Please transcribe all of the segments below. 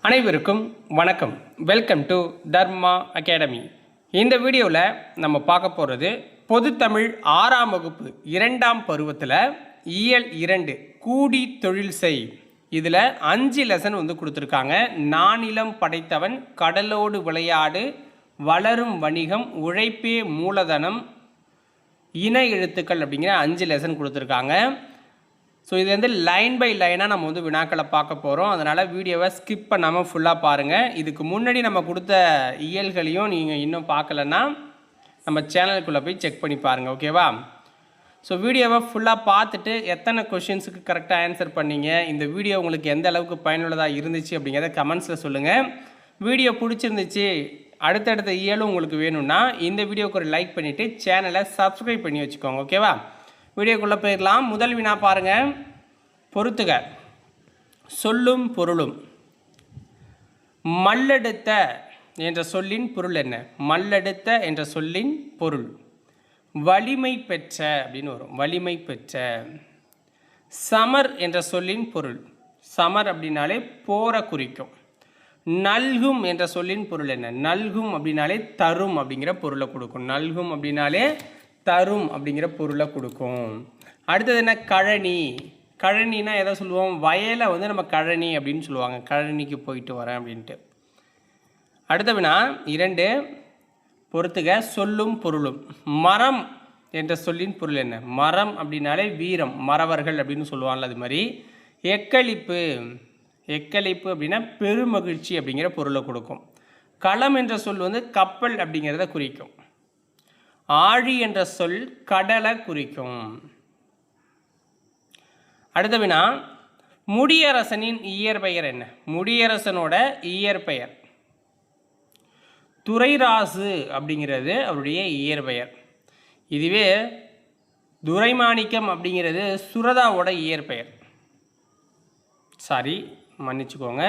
அனைவருக்கும் வணக்கம். Welcome to Dharma academy. இந்த வீடியோவில் நம்ம பார்க்க போகிறது பொதுத்தமிழ் 6ஆம் வகுப்பு 2ஆம் பருவத்தில் இயல் 2 கூடி தொழில் செய். இதில் 5 லெசன் கொடுத்துருக்காங்க. நானிலம் படைத்தவன், கடலோடு விளையாடு, வளரும் வணிகம், உழைப்பே மூலதனம், இன எழுத்துக்கள் அப்படிங்கிற 5 லெசன் கொடுத்துருக்காங்க. ஸோ இது லைன் பை லைனாக நம்ம வினாக்களை பார்க்க போகிறோம். அதனால் வீடியோவை ஸ்கிப் பண்ணாமல் ஃபுல்லாக பாருங்கள். இதுக்கு முன்னாடி நம்ம கொடுத்த இயல்களையும் நீங்கள் இன்னும் பார்க்கலன்னா நம்ம சேனலுக்குள்ளே போய் செக் பண்ணி பாருங்கள், ஓகேவா? ஸோ வீடியோவை ஃபுல்லாக பார்த்துட்டு எத்தனை கொஷின்ஸுக்கு கரெக்டாக ஆன்சர் பண்ணீங்க, இந்த வீடியோ உங்களுக்கு எந்த அளவுக்கு பயனுள்ளதாக இருந்துச்சு அப்படிங்கிறத கமெண்ட்ஸில் சொல்லுங்கள். வீடியோ பிடிச்சிருந்துச்சு, அடுத்தடுத்த இயலும் உங்களுக்கு வேணும்னா இந்த வீடியோவுக்கு ஒரு லைக் பண்ணிவிட்டு சேனலை சப்ஸ்கிரைப் பண்ணி வச்சுக்கோங்க, ஓகேவா? வீடியோக்குள்ளே போயிடலாம். முதல் வினா பாருங்கள். பொறுத்துக. சொல்லும் பொருளும். மல்லெடுத்த என்ற சொல்லின் பொருள் என்ன? மல்லெடுத்த என்ற சொல்லின் பொருள் வலிமை பெற்ற அப்படின்னு வரும். வலிமை பெற்ற. சமர் என்ற சொல்லின் பொருள். சமர் அப்படின்னாலே போரை குறிக்கும். நல்கும் என்ற சொல்லின் பொருள் என்ன? நல்கும் அப்படின்னாலே தரும் அப்படிங்கிற பொருளை கொடுக்கும். நல்கும் அப்படின்னாலே தரும் அப்படிங்கிற பொருளை கொடுக்கும். அடுத்தது என்ன? கழனி. கழனினா எதை சொல்லுவோம்? வயலை நம்ம கழனி அப்படின்னு சொல்லுவாங்க. கழனிக்கு போயிட்டு வரேன் அப்படின்ட்டு. அடுத்த வினா 2. பொறுத்துக. சொல்லும் பொருளும். மரம் என்ற சொல்லின் பொருள் என்ன? மரம் அப்படின்னாலே வீரம், மறவர்கள் அப்படின்னு சொல்லுவாங்கள்ல, அது மாதிரி. எக்களிப்பு. எக்களிப்பு அப்படின்னா பெருமகிழ்ச்சி அப்படிங்கிற பொருளை கொடுக்கும். களம் என்ற சொல் கப்பல் அப்படிங்கிறத குறிக்கும். ஆழி என்ற சொல் கடலை குறிக்கும். அடுத்த வினா, முடியரசனின் இயற்பெயர் என்ன? முடியரசனோட இயற்பெயர் துரைராசு அப்படிங்கிறது அவருடைய இயற்பெயர். இதுவே துரைமாணிக்கம் அப்படிங்கிறது சுரதாவோட இயற்பெயர். சாரி, மன்னிச்சுக்கோங்க.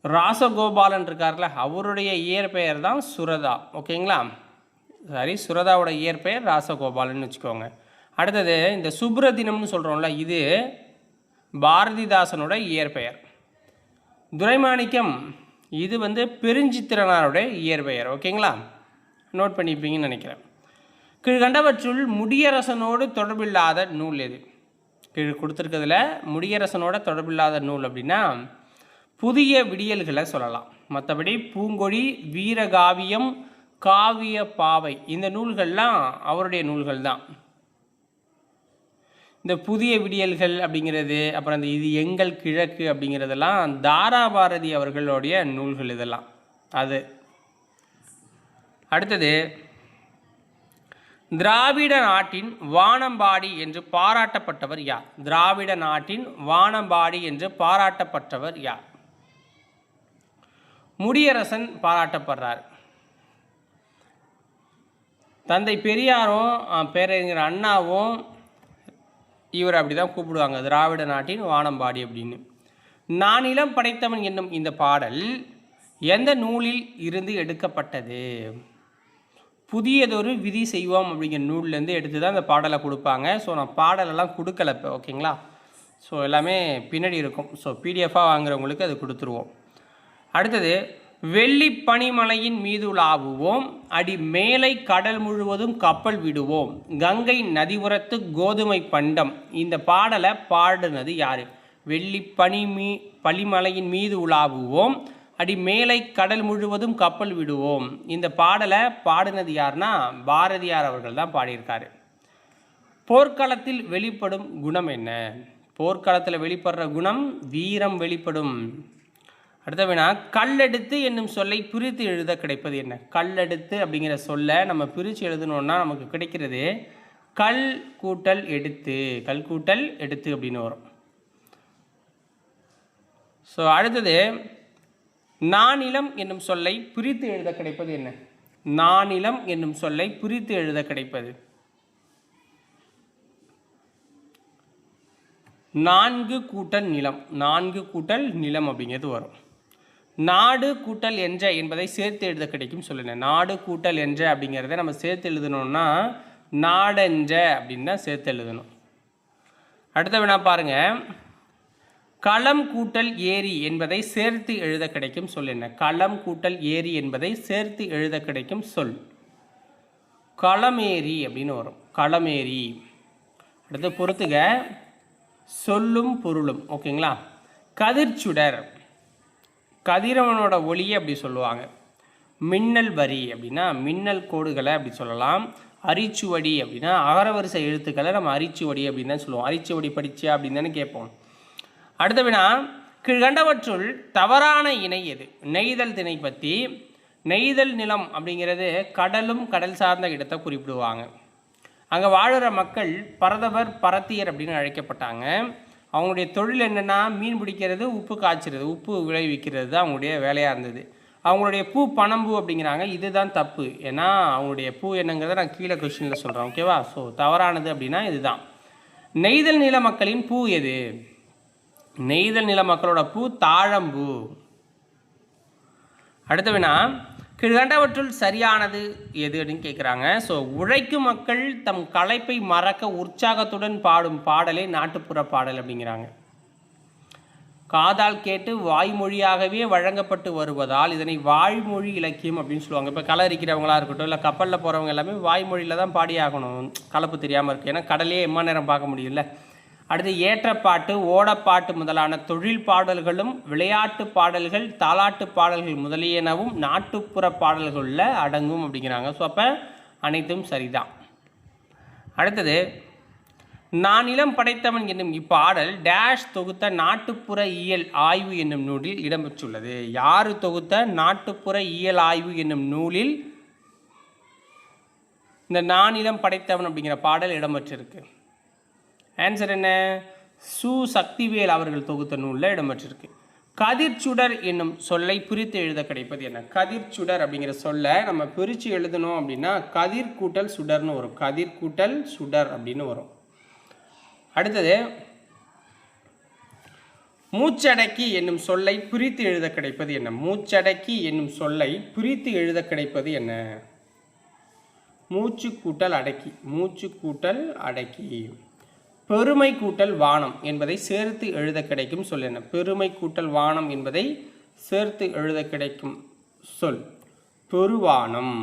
ராசகோபாலன் இருக்கார்ல, அவருடைய இயற்பெயர் தான் சுரதா, ஓகேங்களா? சாரி, சுரதாவோட இயற்பெயர் ராசகோபாலன் வச்சுக்கோங்க. அடுத்தது இந்த சுப்ரதினம்னு சொல்கிறோம்ல, இது பாரதிதாசனோட இயற்பெயர். துரைமாணிக்கம் இது பெருஞ்சித்திரனாருடைய இயற்பெயர், ஓகேங்களா? நோட் பண்ணிப்பீங்கன்னு நினைக்கிறேன். கீழ்கண்டவற்றுள் முடியரசனோடு தொடர்பில்லாத நூல் எது? கீழ் கொடுத்துருக்கிறதுல முடியரசனோட தொடர்பில்லாத நூல் அப்படின்னா புதிய விடியல்களை சொல்லலாம். மற்றபடி பூங்கொடி, வீரகாவியம், காவிய பாவை, இந்த நூல்கள்லாம் அவருடைய நூல்கள் தான். இந்த புதிய விடியல்கள் அப்படிங்கிறது, அப்புறம் இந்த இது எங்கள் கிழக்கு அப்படிங்கிறதெல்லாம் தாராபாரதி அவர்களுடைய நூல்கள் இதெல்லாம். அது அடுத்தது, திராவிட நாட்டின் வானம்பாடி என்று பாராட்டப்பட்டவர் யார்? திராவிட நாட்டின் வானம்பாடி என்று பாராட்டப்பட்டவர் யார்? முடியரசன் பாராட்டப்படுறார். தந்தை பெரியாரும் பேரறிஞர் அண்ணாவும் இவர் அப்படி தான் கூப்பிடுவாங்க, திராவிட நாட்டின் வானம்பாடி அப்படின்னு. நானிலம் படைத்தவன் என்னும் இந்த பாடல் எந்த நூலில் இருந்து எடுக்கப்பட்டது? புதியதொரு விதி செய்வோம் அப்படிங்கிற நூல்லேருந்து எடுத்து தான் இந்த பாடலை கொடுப்பாங்க. ஸோ நான் பாடலெல்லாம் கொடுக்கல இப்போ, ஓகேங்களா? ஸோ எல்லாமே பின்னாடி இருக்கும். ஸோ பிடிஎஃபாக வாங்குறவங்களுக்கு அது கொடுத்துருவோம். அடுத்தது, வெள்ளி பனிமலையின் மீது உலாவுவோம், அடி மேலை கடல் முழுவதும் கப்பல் விடுவோம், கங்கை நதிபுரத்து கோதுமை பண்டம். இந்த பாடலை பாடினது யார்? வெள்ளி பனிமலையின் மீது உலாவுவோம், அடி மேலை கடல் முழுவதும் கப்பல் விடுவோம். இந்த பாடலை பாடினது யாருன்னா பாரதியார் அவர்கள் தான் பாடியிருக்காரு. போர்க்களத்தில் வெளிப்படும் குணம் என்ன? போர்க்களத்தில் வெளிப்படுற குணம் வீரம் வெளிப்படும். அடுத்த வினா, கல்லெடுத்து என்னும் சொல்லை பிரித்து எழுத கிடைப்பது என்ன? கல்லெடுத்து அப்படிங்கிற சொல்லை நம்ம பிரித்து எழுதணுன்னா நமக்கு கிடைக்கிறது கல் கூட்டல் எடுத்து. கல் கூட்டல் எடுத்து அப்படின்னு வரும். ஸோ அடுத்தது, நானிலம் என்னும் சொல்லை பிரித்து எழுத கிடைப்பது என்ன? நானிலம் என்னும் சொல்லை பிரித்து எழுத கிடைப்பது 4 கூட்டல் நிலம். 4 கூட்டல் நிலம் அப்படிங்கிறது வரும். நாடு கூட்டல் என்ற என்பதை சேர்த்து எழுத கிடைக்கும் சொல்லுங்க. நாடு கூட்டல் என்ற அப்படிங்கிறத நம்ம சேர்த்து எழுதணும்னா நாடென்ற அப்படின்னு தான் சேர்த்து எழுதணும். அடுத்த வினா பாருங்க. களம் கூட்டல் ஏரி என்பதை சேர்த்து எழுத கிடைக்கும் சொல் என்ன? களம் கூட்டல் ஏரி என்பதை சேர்த்து எழுத கிடைக்கும் சொல் களமேரி அப்படின்னு வரும். களமேரி. அடுத்து பொறுத்துக, சொல்லும் பொருளும். ஓகேங்களா? கதிர்ச்சுடர், கதிரவனோட ஒளியை அப்படி சொல்லுவாங்க. மின்னல் வரி அப்படின்னா மின்னல் கோடுகளை அப்படி சொல்லலாம். அரிச்சுவடி அப்படின்னா அகரவரிசை எழுத்துக்களை நம்ம அரிச்சுவடி அப்படின்னு தான் சொல்லுவோம். அரிச்சுவடி படிச்சியா அப்படின்னு தானே கேட்போம். அடுத்த வினா, கீழ்கண்டவற்றுள் தவறான இணை எது? நெய்தல் திணை பற்றி. நெய்தல் நிலம் அப்படிங்கிறது கடலும் கடல் சார்ந்த இடத்தை குறிப்பிடுவாங்க. அங்கே வாழுற மக்கள் பரதவர் பரத்தியர் அப்படின்னு அழைக்கப்பட்டாங்க. அவங்களுடைய தொழில் என்னென்னா மீன் பிடிக்கிறது, உப்பு காய்ச்சிறது, உப்பு விளைவிக்கிறது தான் அவங்களுடைய வேலையாக இருந்தது. அவங்களுடைய பூ பனம்பூ அப்படிங்கிறாங்க. இதுதான் தப்பு. ஏன்னா அவங்களுடைய பூ என்னங்கிறத நான் கீழே கொஸ்டினில் சொல்கிறேன். ஓகேவா? ஸோ தவறானது அப்படின்னா இதுதான். நெய்தல் நில மக்களின் பூ எது? நெய்தல் நில மக்களோட பூ தாழம்பூ. அடுத்த வினா, கீழ்கண்டவற்றுள் சரியானது எது அப்படின்னு கேட்குறாங்க. ஸோ உழைக்கும் மக்கள் தம் களைப்பை மறக்க உற்சாகத்துடன் பாடும் பாடலே நாட்டுப்புற பாடல் அப்படிங்கிறாங்க. காதால் கேட்டு வாய்மொழியாகவே வழங்கப்பட்டு வருவதால் இதனை வாய்மொழி இலக்கியம் அப்படின்னு சொல்லுவாங்க. இப்போ களை இருக்கிறவங்களா இருக்கட்டும், இல்லை கப்பலில் போகிறவங்க எல்லாமே வாய்மொழியில் தான் பாடியாகணும், கலப்பு தெரியாமல் இருக்குது. ஏன்னா கடலே எம்மா நேரம் பார்க்க முடியல. அடுத்து ஏற்றப்பாட்டு, ஓடப்பாட்டு முதலான தொழில் பாடல்களும் விளையாட்டு பாடல்கள், தாலாட்டு பாடல்கள் முதலியனவும் நாட்டுப்புற பாடல்களில் அடங்கும் அப்படிங்கிறாங்க. ஸோ அப்போ அனைத்தும் சரிதான். அடுத்தது, நான் இளம் படைத்தவன் என்னும் இப்பாடல் டேஷ் தொகுத்த நாட்டுப்புற இயல் ஆய்வு என்னும் நூலில் இடம்பெற்றுள்ளது. யார் தொகுத்த நாட்டுப்புற இயல் ஆய்வு என்னும் நூலில் இந்த நான் இளம் படைத்தவன் அப்படிங்கிற பாடல் இடம்பெற்றிருக்கு? ஆன்சர் என்ன? சு சக்திவேல் அவர்கள் தொகுத்த நூலில் இடம்பெற்றிருக்கு. கதிர்ச்சுடர் என்னும் சொல்லை பிரித்து எழுத கிடைப்பது என்ன? கதிர்ச்சுடர் அப்படிங்கிற சொல்லை நம்ம பிரித்து எழுதணும் அப்படின்னா கதிர் கூட்டல் சுடர்னு வரும். கதிர் கூட்டல் சுடர் அப்படின்னு வரும். அடுத்தது, மூச்சடக்கி என்னும் சொல்லை பிரித்து எழுத கிடைப்பது என்ன? மூச்சடக்கி என்னும் சொல்லை பிரித்து எழுத கிடைப்பது என்ன? மூச்சு கூட்டல் அடக்கி. மூச்சு கூட்டல் அடக்கி. பெருமை கூட்டல் வானம் என்பதை சேர்த்து எழுத கிடைக்கும் சொல் என்ன? பெருமை கூட்டல் வானம் என்பதை சேர்த்து எழுத கிடைக்கும் சொல் பெருவானம்.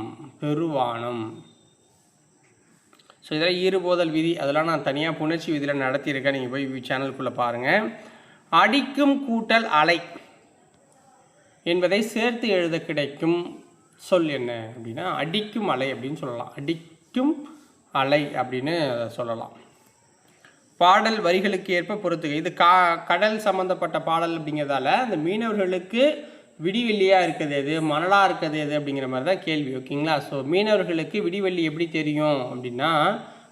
பெருவானம். ஸோ இதெல்லாம் ஈறுபோதல் விதி, அதெல்லாம் நான் தனியாக புணர்ச்சி விதியில் நடத்தியிருக்கேன். நீங்கள் போய் சேனலுக்குள்ளே பாருங்கள். அடிக்கும் கூட்டல் அலை என்பதை சேர்த்து எழுத கிடைக்கும் சொல் என்ன அப்படின்னா அடிக்கும் அலை அப்படின்னு சொல்லலாம். அடிக்கும் அலை அப்படின்னு சொல்லலாம். பாடல் வரிகளுக்கு ஏற்ப பொறுத்துக்க. இது கடல் சம்மந்தப்பட்ட பாடல் அப்படிங்கிறதால அந்த மீனவர்களுக்கு விடிவெள்ளியாக இருக்குது எது, மணலாக இருக்குது எது அப்படிங்கிற மாதிரி தான் கேள்வி. ஓகேங்களா? ஸோ மீனவர்களுக்கு விடிவெள்ளி எப்படி தெரியும் அப்படின்னா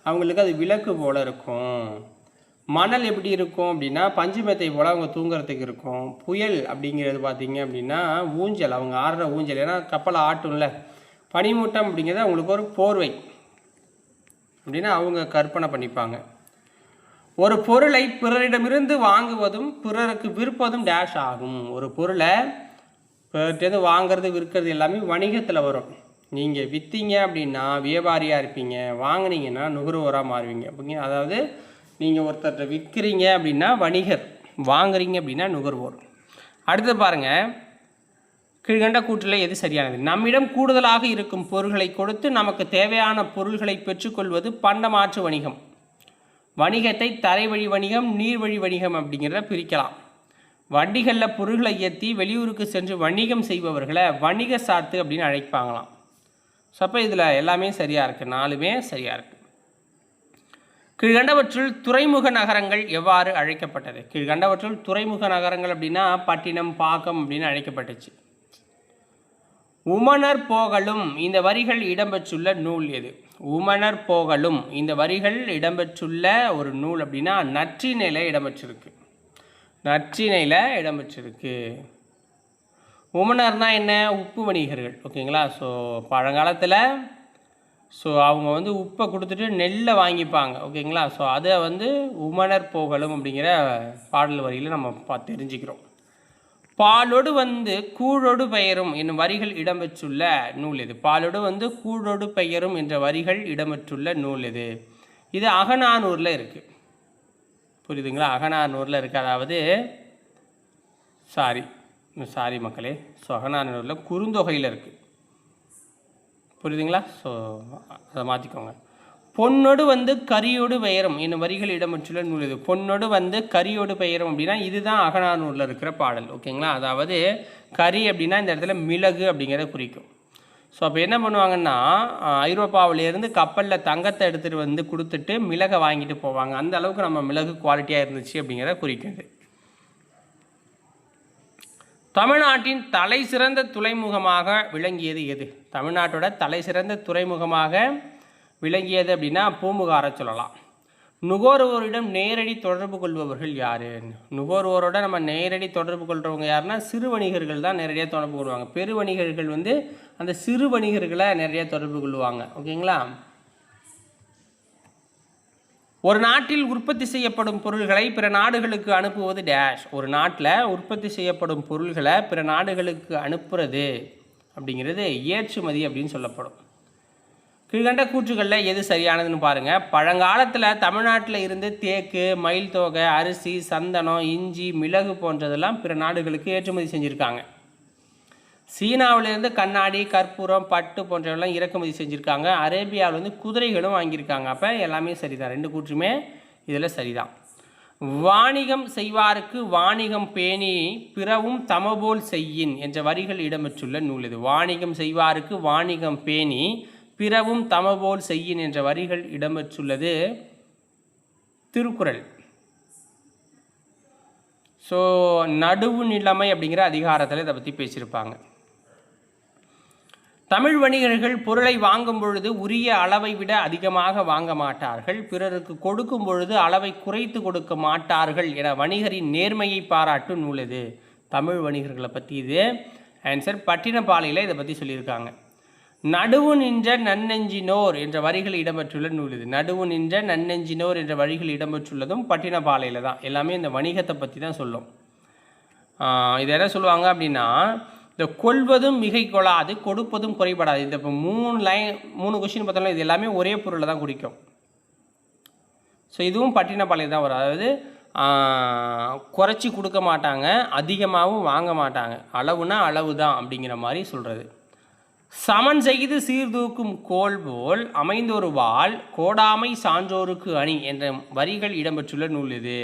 அவங்களுக்கு அது விளக்கு போல் இருக்கும். மணல் எப்படி இருக்கும் அப்படின்னா பஞ்சு மெத்தை போல் அவங்க தூங்குறதுக்கு இருக்கும். புயல் அப்படிங்கிறது பார்த்திங்க அப்படின்னா ஊஞ்சல், அவங்க ஆடுற ஊஞ்சல். ஏன்னா கப்பலை ஆட்டும்ல. பனிமூட்டம் அப்படிங்கிறது அவங்களுக்கு ஒரு போர்வை அப்படின்னா அவங்க கற்பனை பண்ணிப்பாங்க. ஒரு பொருளை பிறரிடமிருந்து வாங்குவதும் பிறருக்கு விற்பதும் டேஷ் ஆகும். ஒரு பொருளை பிறர்கிட்ட வாங்கிறது விற்கிறது எல்லாமே வணிகத்தில் வரும். நீங்கள் விற்றீங்க அப்படின்னா வியாபாரியாக இருப்பீங்க, வாங்கினீங்கன்னா நுகர்வோராக மாறுவீங்க. அப்படிங்க அதாவது நீங்கள் ஒருத்தர்கிட்ட விற்கிறீங்க அப்படின்னா வணிகர், வாங்குறீங்க அப்படின்னா நுகர்வோர். அடுத்து பாருங்கள், கீழ்கண்ட கூற்றில் எது சரியானது? நம்மிடம் கூடுதலாக இருக்கும் பொருள்களை கொடுத்து நமக்கு தேவையான பொருள்களை பெற்றுக்கொள்வது பண்டமாற்று வணிகம். வணிகத்தை தரைவழி வணிகம், நீர்வழி வணிகம் அப்படிங்கிறத பிரிக்கலாம். வண்டிகளில் பொருள்களை ஏற்றி வெளியூருக்கு சென்று வணிகம் செய்பவர்களை வணிக சாத்து அப்படின்னு அழைப்பாங்களாம். ஸோ அப்போ இதில் எல்லாமே சரியாக இருக்குது, 4மே சரியாக இருக்குது. கீழ்கண்டவற்றுள் துறைமுக நகரங்கள் எவ்வாறு அழைக்கப்பட்டது? கீழ்கண்டவற்றுள் துறைமுக நகரங்கள் அப்படின்னா பட்டினம், பாக்கம் அப்படின்னு அழைக்கப்பட்டுச்சு. உமணர் போகலும் இந்த வரிகள் இடம்பெற்றுள்ள நூல் எது? உமணர் போகலும் இந்த வரிகள் இடம்பெற்றுள்ள ஒரு நூல் அப்படின்னா நற்றிணையில் இடம்பெற்றிருக்கு. நற்றிணையில் இடம்பெற்றிருக்கு. உமணர்னால் என்ன? உப்பு வணிகர்கள். ஓகேங்களா? ஸோ பழங்காலத்தில் அவங்க உப்பை கொடுத்துட்டு நெல்லை வாங்கிப்பாங்க. ஓகேங்களா? ஸோ அதை உமணர் போகலும் அப்படிங்கிற பாடல் வரியில் நம்ம தெரிஞ்சுக்கிறோம். பாலொடு கூழொடு பெயரும் என்னும் வரிகள் இடம்பெற்றுள்ள நூல் எது? பாலொடு கூழொடு பெயரும் என்ற வரிகள் இடம்பெற்றுள்ள நூல் எது? இது அகநானூரில் இருக்குது. புரியுதுங்களா? அகநானூரில் இருக்குது. அதாவது சாரி மக்களே. ஸோ அகநானூரில் குறுந்தொகையில் இருக்குது, புரியுதுங்களா? ஸோ அதை மாற்றிக்கோங்க. பொன்னொடு வந்து கரியோடு பெயரும் என்னும் வரிகள் இடம்பெற்றுள்ள நூல் இது. பொன்னொடு வந்து கரியோடு பெயரும் அப்படின்னா இதுதான் அகநானூரில் இருக்கிற பாடல். ஓகேங்களா? அதாவது கரி அப்படின்னா இந்த இடத்துல மிளகு அப்படிங்கிறத குறிக்கும். ஸோ அப்போ என்ன பண்ணுவாங்கன்னா, ஐரோப்பாவிலேருந்து கப்பலில் தங்கத்தை எடுத்துகிட்டு வந்து கொடுத்துட்டு மிளகை வாங்கிட்டு போவாங்க. அந்த அளவுக்கு நம்ம மிளகு குவாலிட்டியாக இருந்துச்சு அப்படிங்கிறத குறிக்குது. தமிழ்நாட்டின் தலை சிறந்த துறைமுகமாக விளங்கியது எது? தமிழ்நாட்டோட தலை சிறந்த துறைமுகமாக விளங்கியது அப்படின்னா பூம்புகாரை சொல்லலாம். நுகர்வோரிடம் நேரடி தொடர்பு கொள்பவர்கள் யார்? நுகர்வோரோட நம்ம நேரடி தொடர்பு கொள்கிறவங்க யாருன்னா சிறு வணிகர்கள் தான் நேரடியாக தொடர்பு கொள்வாங்க. பெரு வணிகர்கள் வந்து அந்த சிறு வணிகர்களை நிறைய தொடர்பு கொள்வாங்க. ஓகேங்களா? ஒரு நாட்டில் உற்பத்தி செய்யப்படும் பொருள்களை பிற நாடுகளுக்கு அனுப்புவது டேஷ். ஒரு நாட்டில் உற்பத்தி செய்யப்படும் பொருள்களை பிற நாடுகளுக்கு அனுப்புறது அப்படிங்கிறது ஏற்றுமதி அப்படின்னு சொல்லப்படும். கீழ்கண்ட கூற்றுகளில் எது சரியானதுன்னு பாருங்கள். பழங்காலத்தில் தமிழ்நாட்டில் இருந்து தேக்கு, மயில் தோகை, அரிசி, சந்தனம், இஞ்சி, மிளகு போன்றதெல்லாம் பிற நாடுகளுக்கு ஏற்றுமதி செஞ்சுருக்காங்க. சீனாவிலேருந்து கண்ணாடி, கற்பூரம், பட்டு போன்றவெல்லாம் இறக்குமதி செஞ்சுருக்காங்க. அரேபியாவில் வந்து குதிரைகளும் வாங்கியிருக்காங்க. அப்போ எல்லாமே சரிதான், ரெண்டு கூற்றுமே இதில் சரிதான். வாணிகம் செய்வாருக்கு வாணிகம் பேணி பிறவும் தமபோல் செய்யின் என்ற வரிகள் இடம்பெற்றுள்ள நூல் இது. வாணிகம் செய்வாருக்கு வாணிகம் பேணி பிறவும் தமபோல் செய்யின் என்ற வரிகள் இடம்பெற்றுள்ளது திருக்குறள். ஸோ நடுவு நிலைமை அப்படிங்கிற அதிகாரத்தில் இதை பற்றி பேசியிருப்பாங்க. தமிழ் வணிகர்கள் பொருளை வாங்கும் பொழுது உரிய அளவை விட அதிகமாக வாங்க மாட்டார்கள், பிறருக்கு கொடுக்கும் பொழுது அளவை குறைத்து கொடுக்க மாட்டார்கள் என வணிகரின் நேர்மையை பாராட்டும் நூல் இது. தமிழ் வணிகர்களை பற்றி இது. ஆன்சர் பட்டினப்பாலையில் இதை பற்றி சொல்லியிருக்காங்க. நடுவு நின்ற நன்னெஞ்சினோர் என்ற வரிகள் இடம்பெற்றுள்ள நூல் இது. நடுவு நின்ற நன்னெஞ்சினோர் என்ற வரிகள் இடம்பெற்றுள்ளதும் பட்டினப்பாலையில் தான். எல்லாமே இந்த வணிகத்தை பற்றி தான் சொல்லும். இதை என்ன சொல்லுவாங்க அப்படின்னா, இந்த கொள்வதும் மிகை கொள்ளாது, கொடுப்பதும் குறைபடாது. இந்த இப்போ மூணு கொஸ்டின் பார்த்தாலும் இது எல்லாமே ஒரே பொருளை தான் குறிக்கும். ஸோ இதுவும் பட்டினப்பாளையம் தான் வரும். அதாவது குறைச்சி கொடுக்க மாட்டாங்க, அதிகமாகவும் வாங்க மாட்டாங்க, அளவுனா அளவு தான் அப்படிங்கிற மாதிரி சொல்கிறது. சமன் செய்து சீர்தூக்கும் கோல் போல் அமைந்தொரு வாள் கோடாமை சான்றோருக்கு அணி என்ற வரிகள் இடம்பெற்றுள்ள நூல் இது.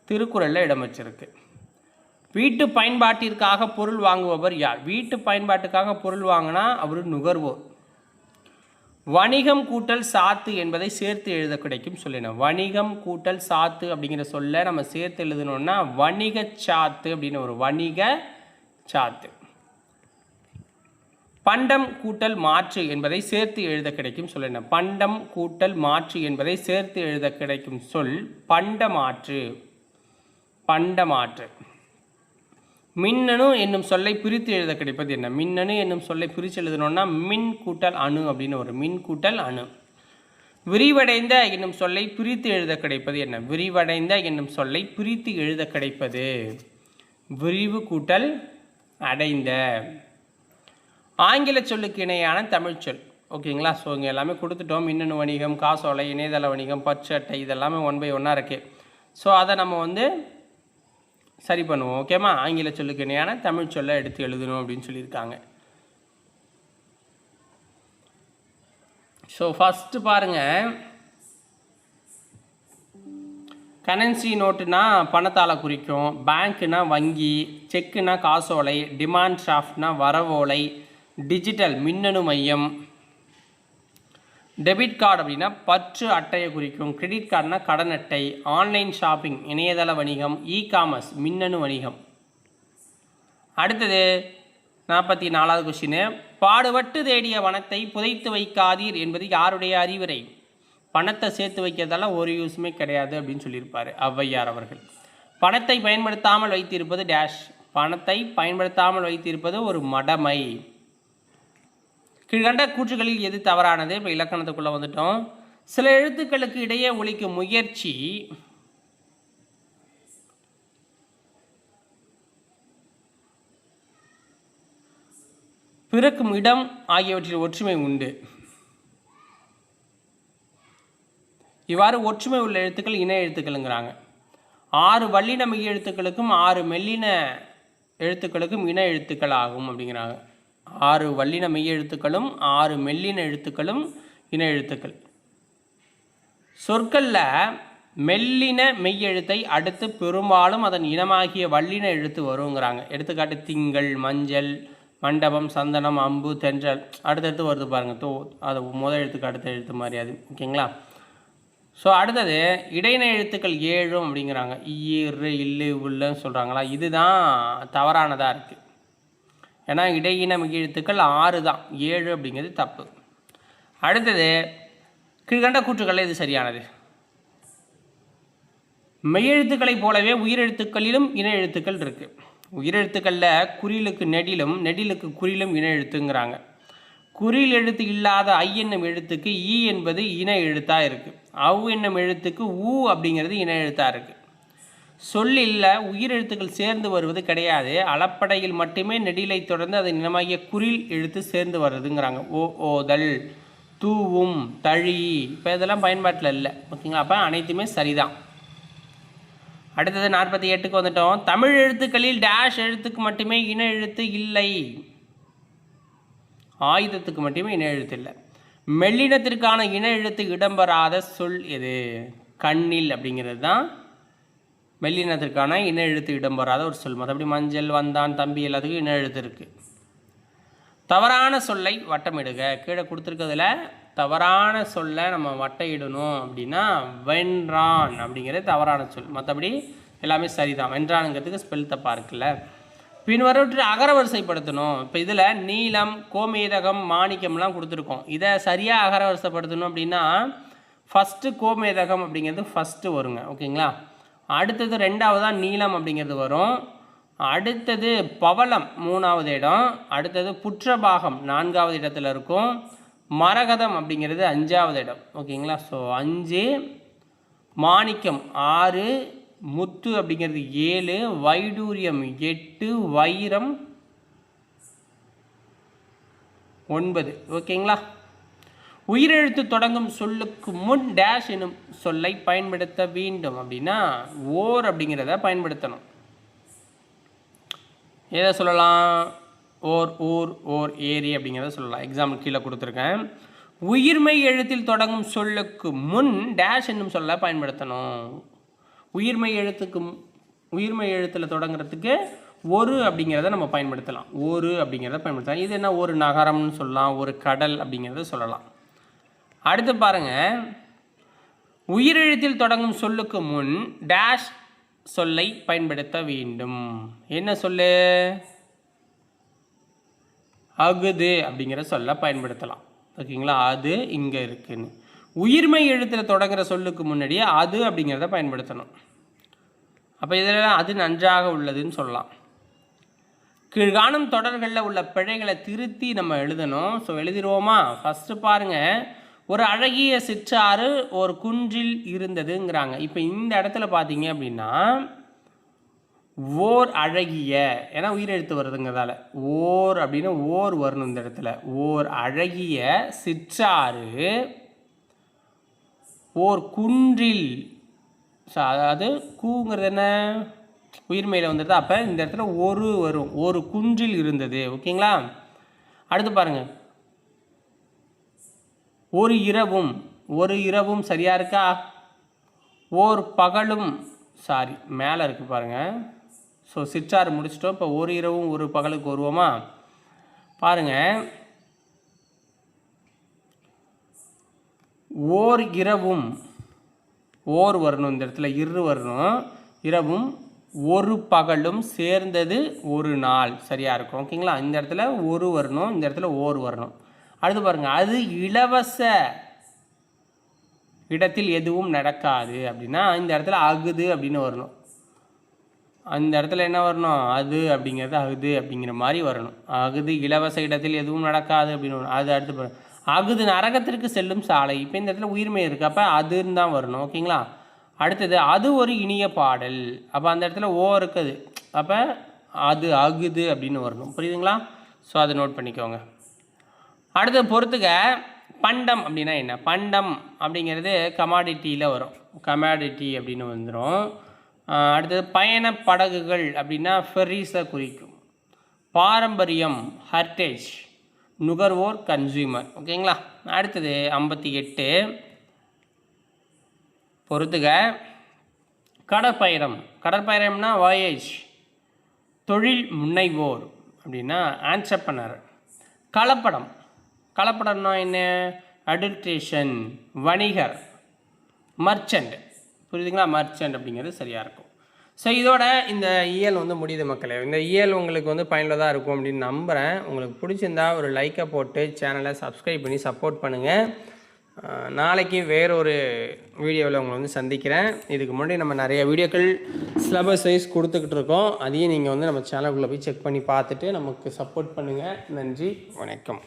திருக்குறளில் இடம்பெற்றிருக்கு. வீட்டு பயன்பாட்டிற்காக பொருள் வாங்குபவர் யார்? வீட்டு பயன்பாட்டுக்காக பொருள் வாங்கினா அவர் நுகர்வோர். வணிகம் கூட்டல் சாத்து என்பதை சேர்த்து எழுத கிடைக்கும் சொல்லினோம். வணிகம் கூட்டல் சாத்து அப்படிங்கிற சொல்ல நம்ம சேர்த்து எழுதணும்னா வணிக சாத்து அப்படின்னு ஒரு வணிக சாத்து. பண்டம் கூட்டல் மாற்று என்பதை சேர்த்து எழுத கிடைக்கும் சொல்லினோம். பண்டம் கூட்டல் மாற்று என்பதை சேர்த்து எழுத கிடைக்கும் சொல் பண்டமாற்று. பண்டமாற்று. மின்னணு என்னும் சொல்லை பிரித்து எழுத கிடைப்பது என்ன? மின்னணு என்னும் சொல்லை பிரித்து எழுதணும்னா மின் கூட்டல் அணு அப்படின்னு ஒரு மின் கூட்டல் அணு. விரிவடைந்த என்னும் சொல்லை பிரித்து எழுத கிடைப்பது என்ன? விரிவடைந்த என்னும் சொல்லை பிரித்து எழுத கிடைப்பது விரிவு கூட்டல் அடைந்த. ஆங்கில சொல்லுக்கு இணையான தமிழ் சொல். ஓகேங்களா? ஸோ இங்கே எல்லாமே கொடுத்துட்டோம். மின்னணு வணிகம், காசோலை, இணையதள வணிகம், பற்று அட்டை, இதெல்லாமே 1 by 1 இருக்குது. ஸோ அதை நம்ம வந்து சரி பண்ணுவோம். ஓகேம்மா? ஆங்கில சொல்லுக்கு இணையான தமிழ் சொல்லை எடுத்து எழுதணும் அப்படின்னு சொல்லியிருக்காங்க. ஸோ ஃபஸ்ட்டு பாருங்கள், கரன்சி நோட்டுனா பணத்தால் குறிக்கும், பேங்க்குனா வங்கி, செக்குனா காசோலை, டிமாண்ட் டிராஃப்ட்னா வரவோலை, டிஜிட்டல் மின்னணு மையம், டெபிட் கார்டு அப்படின்னா பற்று அட்டையை குறிக்கும், கிரெடிட் கார்டுனா கடன் அட்டை, ஆன்லைன் ஷாப்பிங் இணையதள வணிகம், இ-காமர்ஸ் மின்னணு வணிகம். அடுத்தது 44வது கொஸ்டின். பாடுபட்டு தேடிய வனத்தை புதைத்து வைக்காதீர் என்பது யாருடைய அறிவுரை? பணத்தை சேர்த்து வைக்கிறதால ஒரு யூஸுமே கிடையாது அப்படின்னு சொல்லியிருப்பார் ஔவையார் அவர்கள். பணத்தை பயன்படுத்தாமல் வைத்திருப்பது டேஷ். பணத்தை பயன்படுத்தாமல் வைத்திருப்பது ஒரு மடமை. கீழ்கண்ட கூற்றுகளில் எது தவறானது? இப்போ இலக்கணத்துக்குள்ளே வந்துட்டோம். சில எழுத்துக்களுக்கு இடையே ஒலிக்கும் முயற்சி பிறக்கும் இடம் ஆகியவற்றில் ஒற்றுமை உண்டு. இவ்வாறு ஒற்றுமை உள்ள எழுத்துக்கள் இணை எழுத்துக்கள்ங்கிறாங்க. 6 வல்லின மெய் எழுத்துக்களுக்கும் 6 மெல்லின எழுத்துக்களுக்கும் இன எழுத்துக்கள் ஆகும் அப்படிங்கிறாங்க. 6 வல்லின மெய் எழுத்துக்களும் 6 மெல்லின எழுத்துக்களும் இன எழுத்துக்கள். சொற்களில் மெல்லின மெய் எழுத்தை அடுத்து பெரும்பாலும் அதன் இனமாகிய வல்லின எழுத்து வருங்கிறாங்க. எடுத்துக்காட்டு திங்கள், மஞ்சள், மண்டபம், சந்தனம், அம்பு, தென்றல் அடுத்தடுத்து வருது பாருங்கள். அது முதல் எழுத்துக்கு அடுத்த எழுத்து மாதிரி அது. ஓகேங்களா? ஸோ அடுத்தது இடையின எழுத்துக்கள் 7 அப்படிங்கிறாங்க. இரு, இல்லு, உள்ளன்னு சொல்கிறாங்களா? இதுதான் தவறானதாக இருக்குது. ஏன்னா இடையின மெய் எழுத்துக்கள் 6 தான், 7 அப்படிங்கிறது தப்பு. அடுத்தது கீழ்கண்ட கூற்றுக்களில் இது சரியானது. மெய்யெழுத்துக்களைப் போலவே உயிரெழுத்துக்களிலும் இன எழுத்துக்கள் இருக்குது. உயிரெழுத்துக்களில் குறிலுக்கு நெடிலும் நெடிலுக்கு குறிலும் இன எழுத்துங்கிறாங்க. குறில் எழுத்து இல்லாத ஐ என்னும் எழுத்துக்கு ஈ என்பது இன எழுத்தாக இருக்குது. அவ் என்னும் எழுத்துக்கு ஊ அப்படிங்கிறது இன எழுத்தாக இருக்குது. சொல்லில் உயிரெழுத்துக்கள் சேர்ந்து வருவது கிடையாது. அளப்படையில் மட்டுமே நெடிலை தொடர்ந்து அதன் இனமாகிய குறில் எழுத்து சேர்ந்து வருதுங்கிறாங்க. ஓதல், தூவும், தழி இப்போ இதெல்லாம் பயன்பாட்டில் இல்லை. ஓகேங்களா? அப்போ அனைத்துமே சரிதான். அடுத்தது 48க்கு வந்துட்டோம். தமிழ் எழுத்துக்களில் டேஷ் எழுத்துக்கு மட்டுமே இன எழுத்து இல்லை. ஆயுதத்துக்கு மட்டுமே இன எழுத்து இல்லை. மெல்லினத்திற்கான இன எழுத்து இடம்பெறாத சொல் எது? கண்ணில் அப்படிங்கிறது தான் மெல்லினத்திற்கான இன எழுத்து இடம்பெறாத ஒரு சொல். மற்றபடி மஞ்சள், வந்தான், தம்பி எல்லாத்துக்கும் இன எழுத்து இருக்குது. தவறான சொல்லை வட்டமிடுக. கீழே கொடுத்துருக்கிறதுல தவறான சொல்லை நம்ம வட்டையிடணும் அப்படின்னா வென்றான் அப்படிங்கிறது தவறான சொல். மற்றபடி எல்லாமே சரிதான். வென்றானுங்கிறதுக்கு ஸ்பெல் தப்பாக இருக்குல்ல. பின்வரவற்றை அகரவரிசைப்படுத்தணும். இப்போ இதில் நீலம், கோமேதகம், மாணிக்கம்லாம் கொடுத்துருக்கோம். இதை சரியாக அகரவரிசைப்படுத்தணும் அப்படின்னா ஃபஸ்ட்டு கோமேதகம் அப்படிங்கிறது ஃபஸ்ட்டு வருங்க. ஓகேங்களா? அடுத்தது 2வதாக நீலம் அப்படிங்கிறது வரும். அடுத்தது பவளம் 3வது இடம். அடுத்தது புற்றபாகம் 4வது இடத்துல இருக்கும். மரகதம் அப்படிங்கிறது 5வது இடம். ஓகேங்களா? ஸோ 5, மாணிக்கம் 6, முத்து அப்படிங்கிறது 7, வைடூரியம் 8, வைரம் 9. ஓகேங்களா? உயிரெழுத்து தொடங்கும் சொல்லுக்கு முன் டேஷ் எனும் சொல்லை பயன்படுத்த வேண்டும் அப்படின்னா ஓர் அப்படிங்கிறத பயன்படுத்தணும். எதை சொல்லலாம்? ஓர், ஊர், ஓர், ஏரி அப்படிங்கிறத சொல்லலாம். எக்ஸாம்பிள் கீழே கொடுத்துருக்கேன். உயிர்மை எழுத்தில் தொடங்கும் சொல்லுக்கு முன் டேஷ் என்னும் சொல்ல பயன்படுத்தணும். உயிர்மை எழுத்தில் தொடங்குறதுக்கு ஒரு அப்படிங்கிறத நம்ம பயன்படுத்தலாம். ஒரு அப்படிங்கிறத பயன்படுத்தலாம். இது என்ன? ஒரு நகரம்னு சொல்லலாம், ஒரு கடல் அப்படிங்கிறத சொல்லலாம். அடுத்து பாருங்கள். உயிரெழுத்தில் தொடங்கும் சொல்லுக்கு முன் டேஷ் சொல்லை பயன்படுத்த வேண்டும். என்ன சொல்லு? அகுது அப்படிங்கிற சொல்ல பயன்படுத்தலாம். ஓகேங்களா? அது இங்கே இருக்குன்னு. உயிர்மை எழுத்தில் தொடங்குற சொல்லுக்கு முன்னாடியே அது அப்படிங்கிறத பயன்படுத்தணும். அப்போ இதில் அது நன்றாக உள்ளதுன்னு சொல்லலாம். கீழ்காணும் தொடர்களில் உள்ள பிழைகளை திருத்தி நம்ம எழுதணும். ஸோ எழுதிடுவோமா? ஃபஸ்ட்டு பாருங்கள். ஒரு அழகிய சிற்றாறு ஒரு குன்றில் இருந்ததுங்கிறாங்க. இப்போ இந்த இடத்துல பார்த்தீங்க அப்படின்னா ஓர் அழகிய, ஏன்னா உயிரெழுத்து வருதுங்கிறதால ஓர் அப்படின்னு ஓர் வரணும் இந்த இடத்துல. ஓர் அழகிய சிற்றாறு ஓர் குன்றில், அதாவது கூங்கிறது என்ன? உயிர்மையில் வந்துடுது. அப்போ இந்த இடத்துல ஒரு வரும். ஒரு குன்றில் இருந்தது. ஓகேங்களா? அடுத்து பாருங்கள். ஒரு இரவும், ஒரு இரவும் சரியாக இருக்கா? ஓர் பகலும், சாரி மேலே இருக்குது பாருங்கள். ஸோ சிற்றாறு முடிச்சிட்டோம். இப்போ ஒரு இரவும் ஒரு பகலுக்கு வருவோமா? பாருங்கள். ஓர் இரவும், ஓர் வரணும் இந்த இடத்துல, இரு வரணும். இரவும் ஒரு பகலும் சேர்ந்தது ஒரு நாள் சரியாக இருக்கும். ஓகேங்களா? இந்த இடத்துல ஒரு வரணும், இந்த இடத்துல ஓர் வரணும். அடுத்து பாருங்கள். அது இலவச இடத்தில் எதுவும் நடக்காது அப்படின்னா இந்த இடத்துல அகுது அப்படின்னு வரணும். அந்த இடத்துல என்ன வரணும்? அது அப்படிங்கிறது அகுது அப்படிங்கிற மாதிரி வரணும். அகுது இலவச இடத்தில் எதுவும் நடக்காது அப்படின்னு வரணும். அது அடுத்து அகுது நரகத்திற்கு செல்லும் சாலை. இப்போ இந்த இடத்துல உயிர்மை இருக்குது. அப்போ அதுன்னு தான் வரணும். ஓகேங்களா? அடுத்தது அது ஒரு இனிய பாடல். அப்போ அந்த இடத்துல ஓ இருக்குது. அப்போ அது அகுது அப்படின்னு வரணும். புரியுதுங்களா? ஸோ அதை நோட் பண்ணிக்கோங்க. அடுத்து பொறுத்துக்க. பண்டம் அப்படின்னா என்ன? பண்டம் அப்படிங்கிறது கமாடிட்டியில் வரும். கமாடிட்டி அப்படின்னு வந்துடும். அடுத்தது பயண படகுகள் அப்படின்னா ஃபெர்ரிஸை குறிக்கும். பாரம்பரியம் ஹெரிட்டேஜ், நுகர்வோர் கன்சியூமர். ஓகேங்களா. அடுத்தது 58 பொறுத்துக. கடற்பயணம், கடற்பயணம்னா வாயேஜ், தொழில் முனைவோர் அப்படின்னா ஆன்ட்ரப்ரனர். கலப்படம், கலப்படம்னா என்ன? அடல்ட்ரேஷன், வணிகர். மர்ச்சன்ட், புரியுதுங்களா? மர்ச்சன்ட் அப்படிங்கிறது சரியாக இருக்கும். ஸோ இதோட இந்த இயல் வந்து முடியுது மக்களே. இந்த இயல் உங்களுக்கு வந்து பயனுள்ளதாக இருக்கும் அப்படின்னு நம்புகிறேன். உங்களுக்கு பிடிச்சிருந்தா ஒரு லைக்கை போட்டு சேனலை சப்ஸ்கிரைப் பண்ணி சப்போர்ட் பண்ணுங்கள். நாளைக்கு வேறொரு வீடியோவில் உங்களை வந்து சந்திக்கிறேன். இதுக்கு முன்னாடி நம்ம நிறைய வீடியோக்கள் சிலபஸ் வைஸ் கொடுத்துக்கிட்டு இருக்கோம். அதையும் நீங்கள் வந்து நம்ம சேனலுக்குள்ளே போய் செக் பண்ணி பார்த்துட்டு நமக்கு சப்போர்ட் பண்ணுங்கள். நன்றி, வணக்கம்.